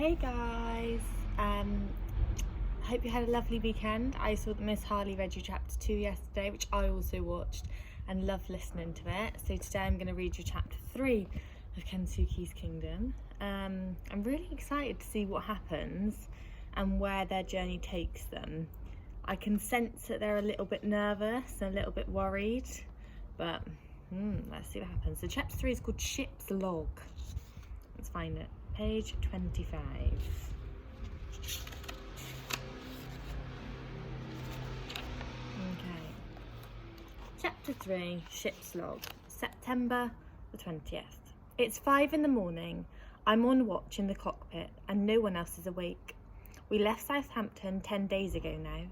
Hey guys, hope you had a lovely weekend. I saw that Miss Harley read you chapter 2 yesterday, which I also watched and loved listening to it. So today I'm going to read you chapter 3 of Kensuke's Kingdom. I'm really excited to see what happens and where their journey takes them. I can sense that they're a little bit nervous and a little bit worried, but let's see what happens. So chapter 3 is called Ship's Log. Let's find it. Page 25. Okay. Chapter 3, Ship's Log, September the 20th. It's 5 in the morning. I'm on watch in the cockpit and no one else is awake. We left Southampton 10 days ago now.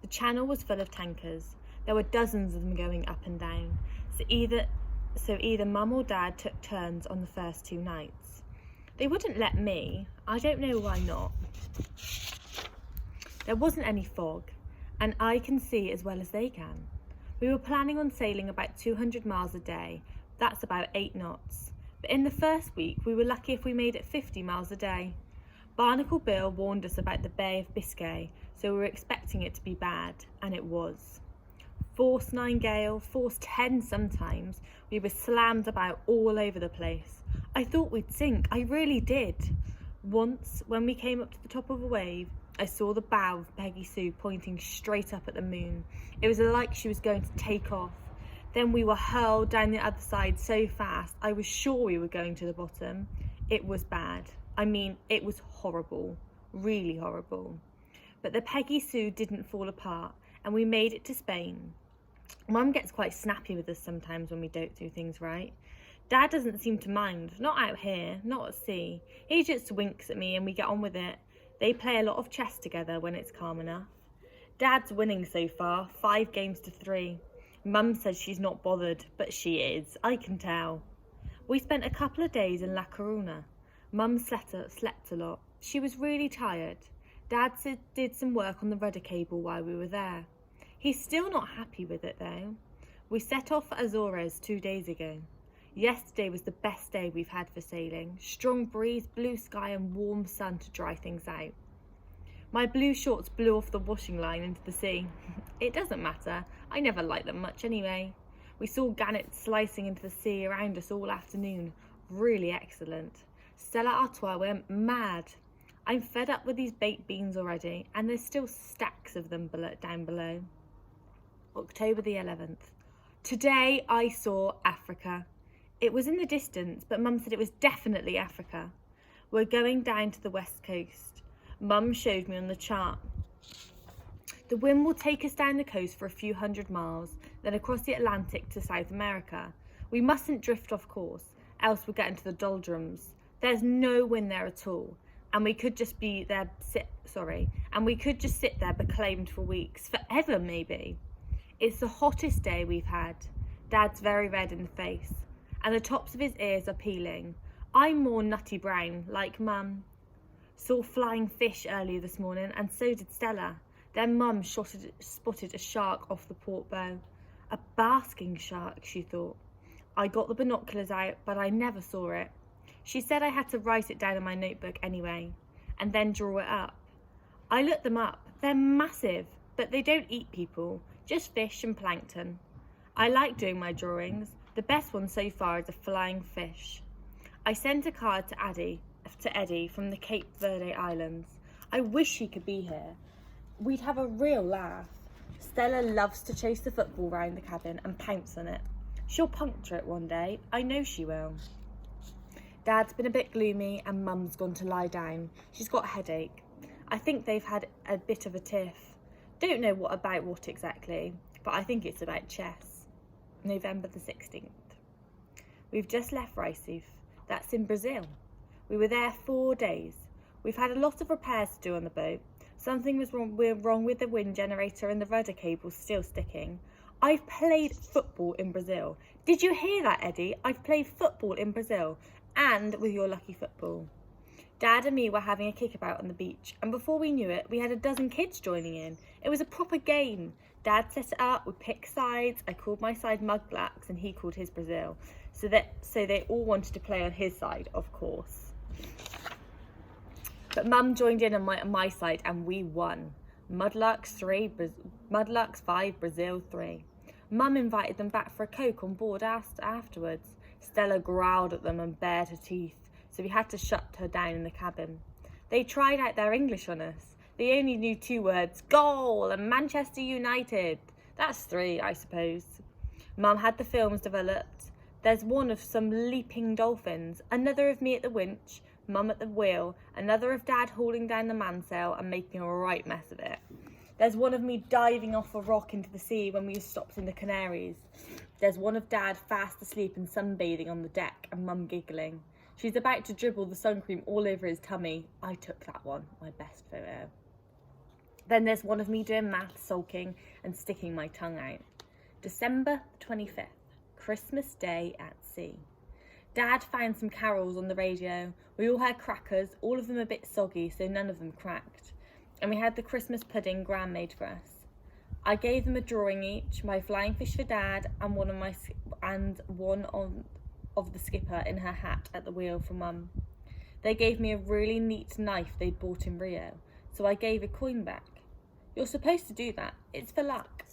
The channel was full of tankers. There were dozens of them going up and down. So either Mum or Dad took turns on the first 2 nights. They wouldn't let me. I don't know why not. There wasn't any fog, and I can see as well as they can. We were planning on sailing about 200 miles a day. That's about 8 knots. But in the first week, we were lucky if we made it 50 miles a day. Barnacle Bill warned us about the Bay of Biscay, so we were expecting it to be bad, and it was. Force 9 gale, force 10 sometimes. We were slammed about all over the place. I thought we'd sink, I really did. Once, when we came up to the top of a wave, I saw the bow of Peggy Sue pointing straight up at the moon. It was like she was going to take off. Then we were hurled down the other side so fast, I was sure we were going to the bottom. It was bad. I mean, it was horrible, really horrible. But the Peggy Sue didn't fall apart, and we made it to Spain. Mum gets quite snappy with us sometimes when we don't do things right. Dad doesn't seem to mind, not out here, not at sea. He just winks at me and we get on with it. They play a lot of chess together when it's calm enough. Dad's winning so far, 5 games to 3. Mum says she's not bothered, but she is, I can tell. We spent a couple of days in La Coruna. Mum slept a lot. She was really tired. Dad did some work on the rudder cable while we were there. He's still not happy with it though. We set off for Azores 2 days ago. Yesterday was the best day we've had for sailing. Strong breeze, blue sky and warm sun to dry things out. My blue shorts blew off the washing line into the sea. It doesn't matter. I never liked them much anyway. We saw gannets slicing into the sea around us all afternoon. Really excellent. Stella Artois went mad. I'm fed up with these baked beans already, and there's still stacks of them down below. October the 11th. Today I saw Africa. It was in the distance, but Mum said it was definitely Africa. We're going down to the west coast. Mum showed me on the chart. The wind will take us down the coast for a few hundred miles, then across the Atlantic to South America. We mustn't drift off course, else we'll get into the doldrums. There's no wind there at all, and we could just sit there beclaimed for weeks, forever maybe. It's the hottest day we've had. Dad's very red in the face, and the tops of his ears are peeling. I'm more nutty brown, like Mum. Saw flying fish earlier this morning, and so did Stella. Then Mum spotted a shark off the port bow. A basking shark, she thought. I got the binoculars out, but I never saw it. She said I had to write it down in my notebook anyway, and then draw it up. I looked them up. They're massive, but they don't eat people, just fish and plankton. I like doing my drawings. The best one so far is a flying fish. I sent a card to Eddie from the Cape Verde Islands. I wish he could be here. We'd have a real laugh. Stella loves to chase the football round the cabin and pounce on it. She'll puncture it one day. I know she will. Dad's been a bit gloomy and Mum's gone to lie down. She's got a headache. I think they've had a bit of a tiff. Don't know what exactly, but I think it's about chess. November the 16th. We've just left Recife. That's in Brazil. We were there 4 days. We've had a lot of repairs to do on the boat. Something was wrong with the wind generator and the rudder cable's still sticking. I've played football in Brazil. Did you hear that, Eddie? I've played football in Brazil, and with your lucky football. Dad and me were having a kickabout on the beach, and before we knew it, we had a dozen kids joining in. It was a proper game. Dad set it up, we picked sides. I called my side Mud Blacks and he called his Brazil. So they all wanted to play on his side, of course. But Mum joined in on my side and we won. Mudlarks 5, Brazil 3. Mum invited them back for a Coke on board afterwards. Stella growled at them and bared her teeth, so we had to shut her down in the cabin. They tried out their English on us. They only knew 2 words, goal and Manchester United. That's 3, I suppose. Mum had the films developed. There's one of some leaping dolphins, another of me at the winch, Mum at the wheel, another of Dad hauling down the mainsail and making a right mess of it. There's one of me diving off a rock into the sea when we were stopped in the Canaries. There's one of Dad fast asleep and sunbathing on the deck and Mum giggling. She's about to dribble the sun cream all over his tummy. I took that one, my best photo. Then there's one of me doing maths, sulking and sticking my tongue out. December 25th, Christmas Day at sea. Dad found some carols on the radio. We all had crackers, all of them a bit soggy, so none of them cracked. And we had the Christmas pudding Gran made for us. I gave them a drawing each, my flying fish for Dad and one of the skipper in her hat at the wheel for Mum. They gave me a really neat knife they'd bought in Rio, so I gave a coin back. You're supposed to do that, it's for luck.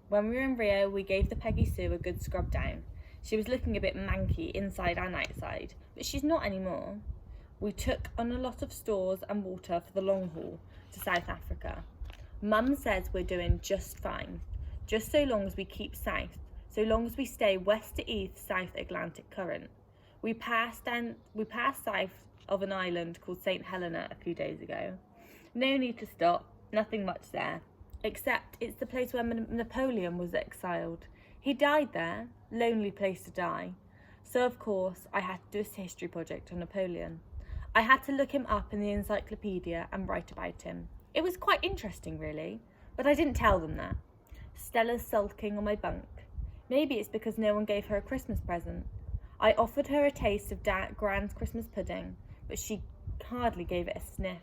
When we were in Rio, we gave the Peggy Sue a good scrub down. She was looking a bit manky inside and outside, but she's not anymore. We took on a lot of stores and water for the long haul to South Africa. Mum says we're doing just fine, just so long as we keep south, so long as we stay west to east South Atlantic current. We passed south of an island called St. Helena a few days ago. No need to stop, nothing much there, except it's the place where Napoleon was exiled. He died there, lonely place to die. So of course I had to do a history project on Napoleon. I had to look him up in the encyclopedia and write about him. It was quite interesting really, but I didn't tell them that. Stella's sulking on my bunk. Maybe it's because no one gave her a Christmas present. I offered her a taste of Gran's Christmas pudding, but she hardly gave it a sniff.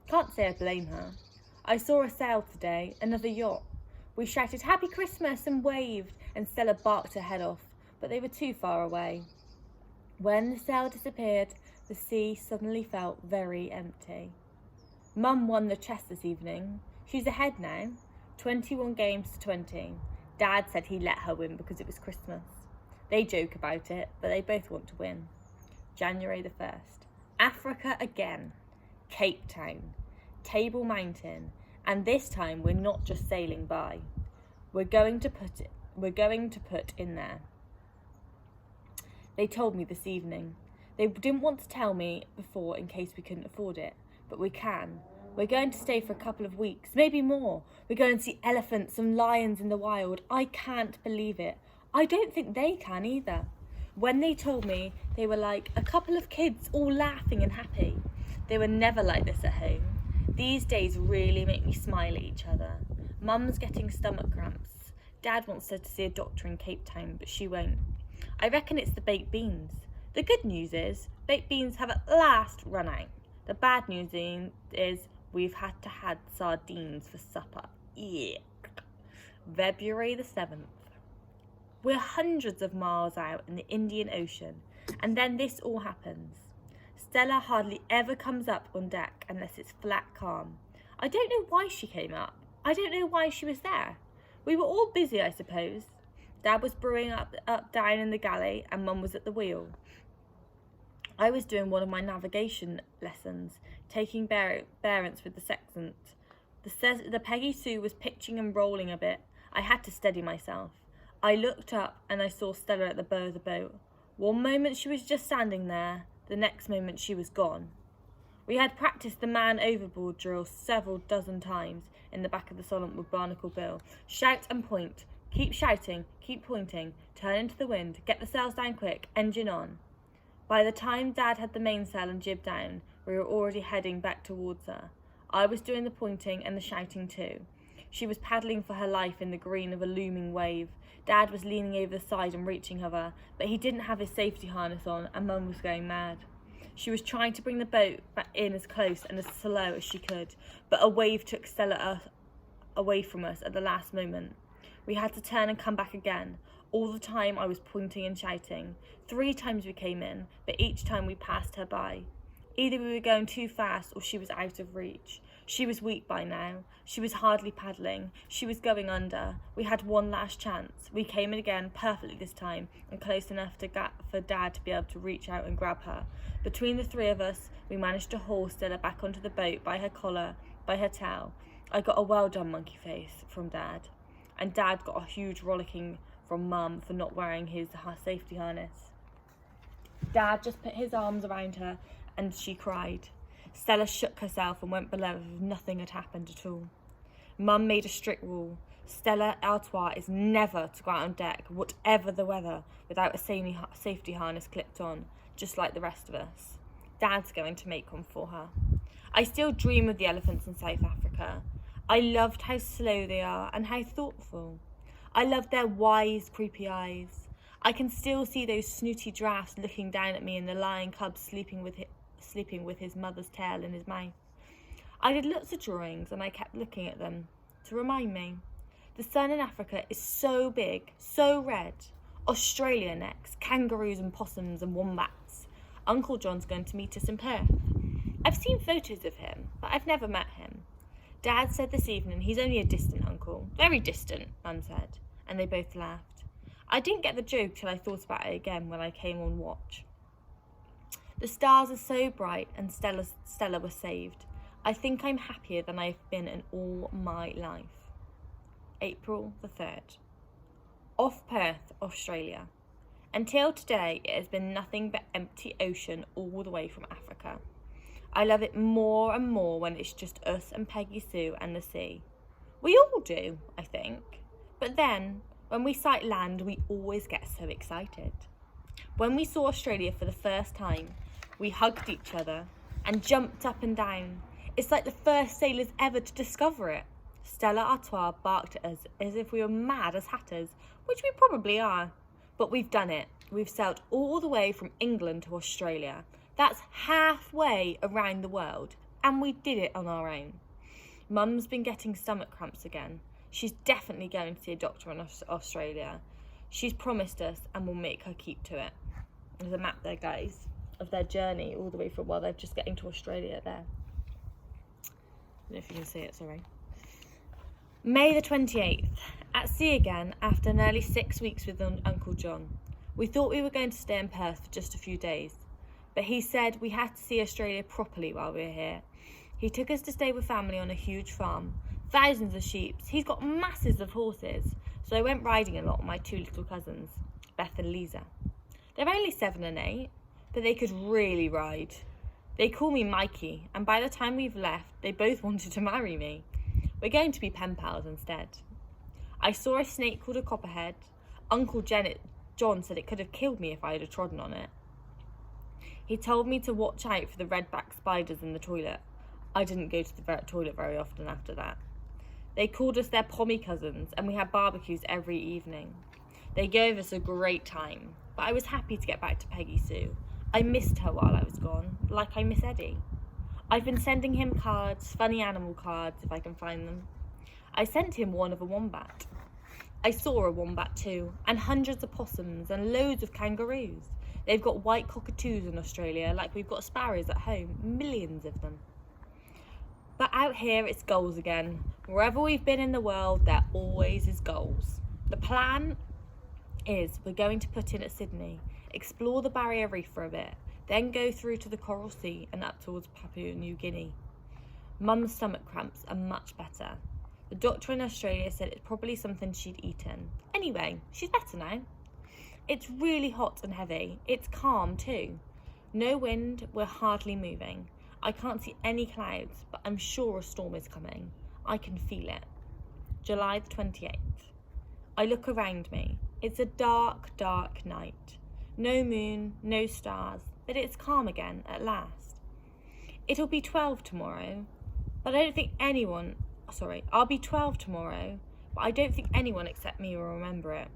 Can't say I blame her. I saw a sail today, another yacht. We shouted Happy Christmas and waved, and Stella barked her head off, but they were too far away. When the sail disappeared, the sea suddenly felt very empty. Mum won the chess this evening. She's ahead now, 21 games to 20. Dad said he let her win because it was Christmas. They joke about it, but they both want to win. January the 1st. Africa again. Cape Town. Table Mountain. And this time we're not just sailing by. We're going to put in there. They told me this evening. They didn't want to tell me before in case we couldn't afford it, but we can. We're going to stay for a couple of weeks, maybe more. We're going to see elephants and lions in the wild. I can't believe it. I don't think they can either. When they told me, they were like a couple of kids all laughing and happy. They were never like this at home. These days really make me smile at each other. Mum's getting stomach cramps. Dad wants her to see a doctor in Cape Town, but she won't. I reckon it's the baked beans. The good news is, baked beans have at last run out. The bad news is we've had to have sardines for supper. Yeah. February the 7th. We're hundreds of miles out in the Indian Ocean, and then this all happens. Stella hardly ever comes up on deck unless it's flat calm. I don't know why she came up. I don't know why she was there. We were all busy, I suppose. Dad was brewing up down in the galley, and Mum was at the wheel. I was doing one of my navigation lessons, taking bearance with the sextant. The Peggy Sue was pitching and rolling a bit. I had to steady myself. I looked up and I saw Stella at the bow of the boat. One moment she was just standing there, the next moment she was gone. We had practiced the man overboard drill several dozen times in the back of the Solent with Barnacle Bill. Shout and point. Keep shouting, keep pointing, turn into the wind, get the sails down quick, engine on. By the time Dad had the mainsail and jib down, we were already heading back towards her. I was doing the pointing and the shouting too. She was paddling for her life in the green of a looming wave. Dad was leaning over the side and reaching of her, but he didn't have his safety harness on, and Mum was going mad. She was trying to bring the boat back in as close and as slow as she could, but a wave took Stella away from us at the last moment. We had to turn and come back again. All the time I was pointing and shouting. 3 times we came in, but each time we passed her by. Either we were going too fast or she was out of reach. She was weak by now. She was hardly paddling. She was going under. We had one last chance. We came in again perfectly this time and close enough for Dad to be able to reach out and grab her. Between the three of us, we managed to haul Stella back onto the boat by her collar, by her tail. I got a well done monkey face from Dad. And Dad got a huge rollicking from Mum for not wearing his safety harness. Dad just put his arms around her and she cried. Stella shook herself and went below as if nothing had happened at all. Mum made a strict rule. Stella Artois is never to go out on deck, whatever the weather, without a safety harness clipped on, just like the rest of us. Dad's going to make one for her. I still dream of the elephants in South Africa. I loved how slow they are and how thoughtful. I loved their wise, creepy eyes. I can still see those snooty giraffes looking down at me and the lion cub sleeping with his mother's tail in his mouth. I did lots of drawings and I kept looking at them to remind me. The sun in Africa is so big, so red. Australia next, kangaroos and possums and wombats. Uncle John's going to meet us in Perth. I've seen photos of him, but I've never met him. Dad said this evening he's only a distant uncle. Very distant, Mum said, and they both laughed. I didn't get the joke till I thought about it again when I came on watch. The stars are so bright and Stella was saved. I think I'm happier than I've been in all my life. April the 3rd. Off Perth, Australia. Until today, it has been nothing but empty ocean all the way from Africa. I love it more and more when it's just us and Peggy Sue and the sea. We all do, I think. But then, when we sight land, we always get so excited. When we saw Australia for the first time, we hugged each other and jumped up and down. It's like the first sailors ever to discover it. Stella Artois barked at us as if we were mad as hatters, which we probably are. But we've done it. We've sailed all the way from England to Australia. That's halfway around the world, and we did it on our own. Mum's been getting stomach cramps again. She's definitely going to see a doctor in Australia. She's promised us and we'll make her keep to it. There's a map there, guys, of their journey all the way from, well, they're just getting to Australia there. I don't know if you can see it, sorry. May the 28th. At sea again after nearly 6 weeks with Uncle John. We thought we were going to stay in Perth for just a few days, but he said we had to see Australia properly while we were here. He took us to stay with family on a huge farm, thousands of sheep. He's got masses of horses, so I went riding a lot with my two little cousins, Beth and Lisa. They're only 7 and 8, but they could really ride. They call me Mikey, and by the time we've left, they both wanted to marry me. We're going to be pen pals instead. I saw a snake called a copperhead. Uncle John said it could have killed me if I had trodden on it. He told me to watch out for the red-backed spiders in the toilet. I didn't go to the toilet very often after that. They called us their pommy cousins, and we had barbecues every evening. They gave us a great time, but I was happy to get back to Peggy Sue. I missed her while I was gone, like I miss Eddie. I've been sending him cards, funny animal cards, if I can find them. I sent him one of a wombat. I saw a wombat too, and hundreds of possums and loads of kangaroos. They've got white cockatoos in Australia, like we've got sparrows at home, millions of them. But out here, it's goals again. Wherever we've been in the world, there always is goals. The plan is we're going to put in at Sydney, explore the Barrier Reef for a bit, then go through to the Coral Sea and up towards Papua New Guinea. Mum's stomach cramps are much better. The doctor in Australia said it's probably something she'd eaten. Anyway, she's better now. It's really hot and heavy. It's calm too. No wind, we're hardly moving. I can't see any clouds, but I'm sure a storm is coming. I can feel it. July the 28th. I look around me. It's a dark, dark night. No moon, no stars, but it's calm again at last. It'll be 12 tomorrow, but I don't think anyone... I'll be 12 tomorrow, but I don't think anyone except me will remember it.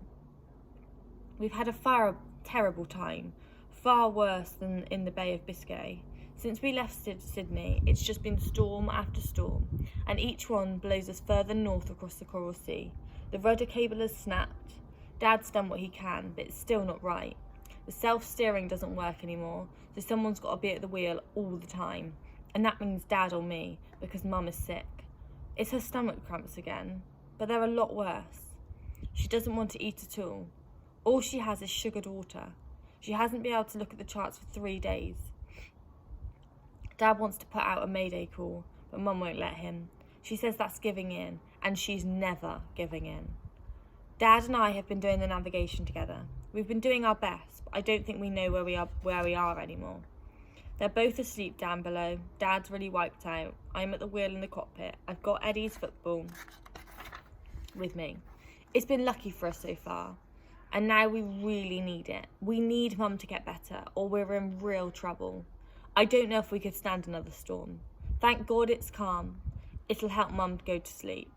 We've had a terrible time, far worse than in the Bay of Biscay. Since we left Sydney, it's just been storm after storm, and each one blows us further north across the Coral Sea. The rudder cable has snapped. Dad's done what he can, but it's still not right. The self-steering doesn't work anymore, so someone's got to be at the wheel all the time. And that means Dad or me, because Mum is sick. It's her stomach cramps again, but they're a lot worse. She doesn't want to eat at all. All she has is sugared water. She hasn't been able to look at the charts for 3 days. Dad wants to put out a mayday call, but Mum won't let him. She says that's giving in, and she's never giving in. Dad and I have been doing the navigation together. We've been doing our best, but I don't think we know where we are anymore. They're both asleep down below. Dad's really wiped out. I'm at the wheel in the cockpit. I've got Eddie's football with me. It's been lucky for us so far, and now we really need it. We need Mum to get better, or we're in real trouble. I don't know if we could stand another storm. Thank God it's calm. It'll help Mum go to sleep.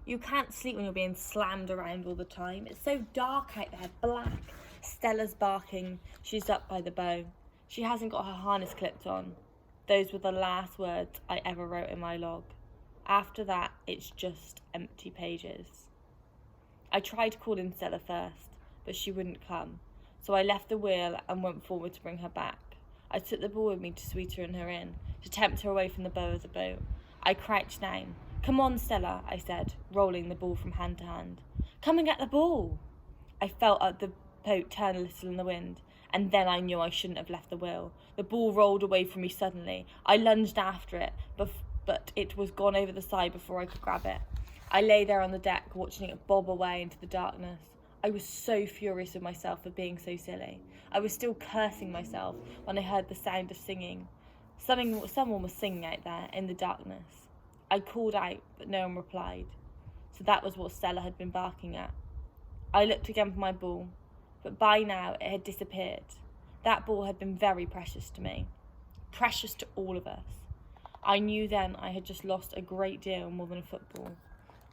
You can't sleep when you're being slammed around all the time. It's so dark out there, black. Stella's barking. She's up by the bow. She hasn't got her harness clipped on. Those were the last words I ever wrote in my log. After that, it's just empty pages. I tried calling Stella first, but she wouldn't come. So I left the wheel and went forward to bring her back. I took the ball with me to sweeten her in, to tempt her away from the bow of the boat. I crouched down. "Come on, Stella," I said, rolling the ball from hand to hand. "Come and get the ball." I felt the boat turn a little in the wind, and then I knew I shouldn't have left the wheel. The ball rolled away from me suddenly. I lunged after it, but it was gone over the side before I could grab it. I lay there on the deck, watching it bob away into the darkness. I was so furious with myself for being so silly. I was still cursing myself when I heard the sound of singing. Someone was singing out there in the darkness. I called out, but no one replied. So that was what Stella had been barking at. I looked again for my ball, but by now it had disappeared. That ball had been very precious to me, precious to all of us. I knew then I had just lost a great deal more than a football.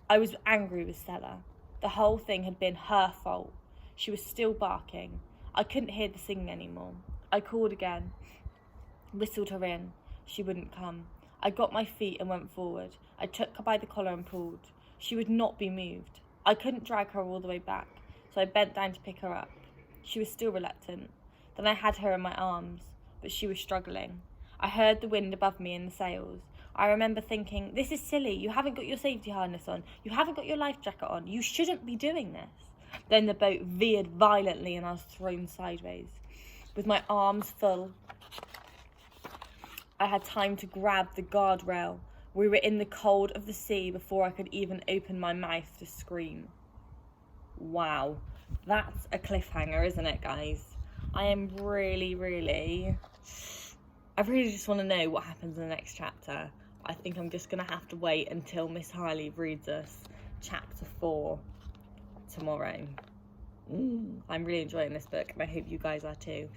I was angry with Stella. The whole thing had been her fault. She was still barking. I couldn't hear the singing anymore. I called again, whistled her in. She wouldn't come. I got my feet and went forward. I took her by the collar and pulled. She would not be moved. I couldn't drag her all the way back, so I bent down to pick her up. She was still reluctant. Then I had her in my arms, but she was struggling. I heard the wind above me in the sails. I remember thinking, this is silly. You haven't got your safety harness on. You haven't got your life jacket on. You shouldn't be doing this. Then the boat veered violently and I was thrown sideways. With my arms full, I had time to grab the guardrail. We were in the cold of the sea before I could even open my mouth to scream. Wow, that's a cliffhanger, isn't it, guys? I really just want to know what happens in the next chapter. I think I'm just going to have to wait until Miss Harley reads us chapter 4 tomorrow. I'm really enjoying this book and I hope you guys are too.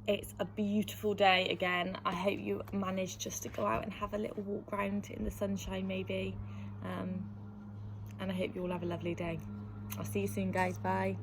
It's a beautiful day again. I hope you managed just to go out and have a little walk around in the sunshine maybe. And I hope you all have a lovely day. I'll see you soon, guys. Bye.